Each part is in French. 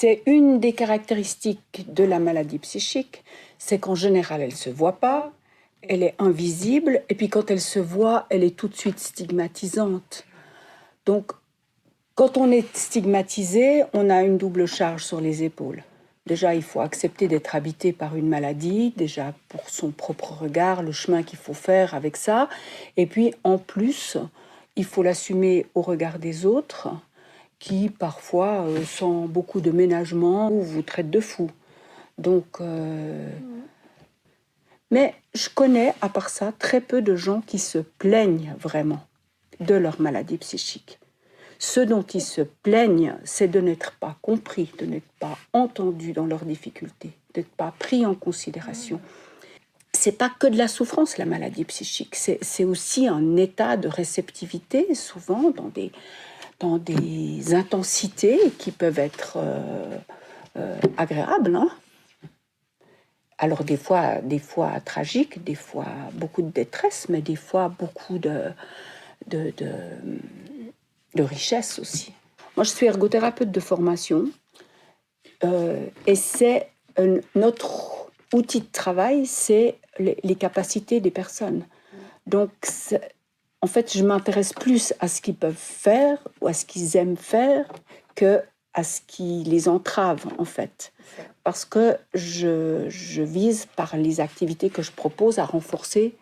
c'est une des caractéristiques de la maladie psychique, c'est qu'en général, elle ne se voit pas, elle est invisible, et puis quand elle se voit, elle est tout de suite stigmatisante. Donc, quand on est stigmatisé, on a une double charge sur les épaules. Déjà, il faut accepter d'être habité par une maladie, déjà pour son propre regard, le chemin qu'il faut faire avec ça. Et puis, en plus, il faut l'assumer au regard des autres, qui parfois, sans beaucoup de ménagement, vous traitent de fou. Donc, mais je connais, à part ça, très peu de gens qui se plaignent vraiment de leur maladie psychique. Ce dont ils se plaignent, c'est de n'être pas compris, de n'être pas entendus dans leurs difficultés, d'être pas pris en considération. C'est pas que de la souffrance, la maladie psychique, c'est aussi un état de réceptivité, souvent dans des intensités qui peuvent être agréables, hein. Alors des fois tragiques, des fois beaucoup de détresse, mais des fois beaucoup de richesse aussi. Moi, je suis ergothérapeute de formation et c'est notre outil de travail, c'est les capacités des personnes. Donc, en fait, je m'intéresse plus à ce qu'ils peuvent faire ou à ce qu'ils aiment faire que à ce qui les entrave, en fait. Parce que je vise, par les activités que je propose, à renforcer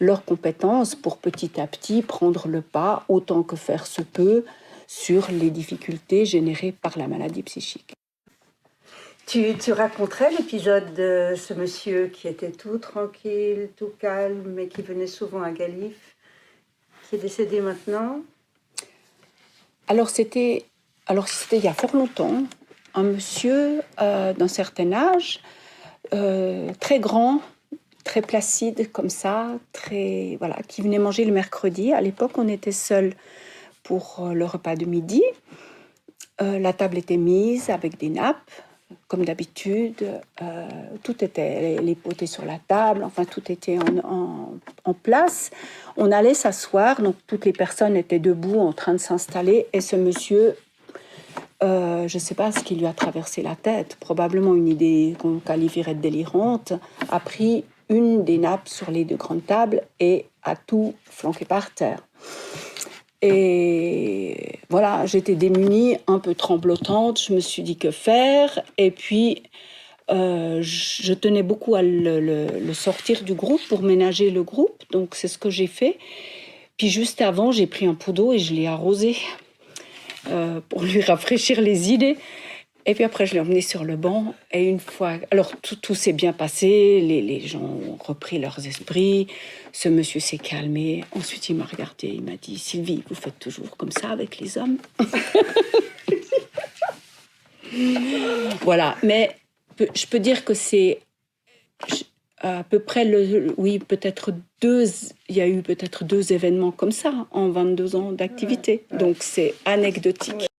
leurs compétences pour petit à petit prendre le pas, autant que faire se peut, sur les difficultés générées par la maladie psychique. Tu raconterais l'épisode de ce monsieur qui était tout tranquille, tout calme, mais qui venait souvent à Galif, qui est décédé maintenant? Alors c'était il y a fort longtemps, un monsieur d'un certain âge, très grand, très placide comme ça, qui venait manger le mercredi. À l'époque, on était seuls pour le repas de midi. La table était mise avec des nappes, comme d'habitude. Tout était, les pots étaient sur la table, enfin tout était en place. On allait s'asseoir, donc toutes les personnes étaient debout en train de s'installer, et ce monsieur, je ne sais pas ce qui lui a traversé la tête, probablement une idée qu'on qualifierait de délirante, a pris une des nappes sur les deux grandes tables et a tout flanqué par terre. Et voilà, j'étais démunie, un peu tremblotante, je me suis dit que faire, et puis je tenais beaucoup à le sortir du groupe pour ménager le groupe, donc c'est ce que j'ai fait. Puis juste avant, j'ai pris un pot d'eau et je l'ai arrosé pour lui rafraîchir les idées. Et puis après, je l'ai emmené sur le banc. Et une fois... Alors, tout s'est bien passé. Les gens ont repris leurs esprits. Ce monsieur s'est calmé. Ensuite, il m'a regardé. Il m'a dit, « Sylvie, vous faites toujours comme ça avec les hommes ?» Voilà. Mais je peux dire que c'est à peu près... il y a eu peut-être 2 événements comme ça en 22 ans d'activité. Donc, c'est anecdotique.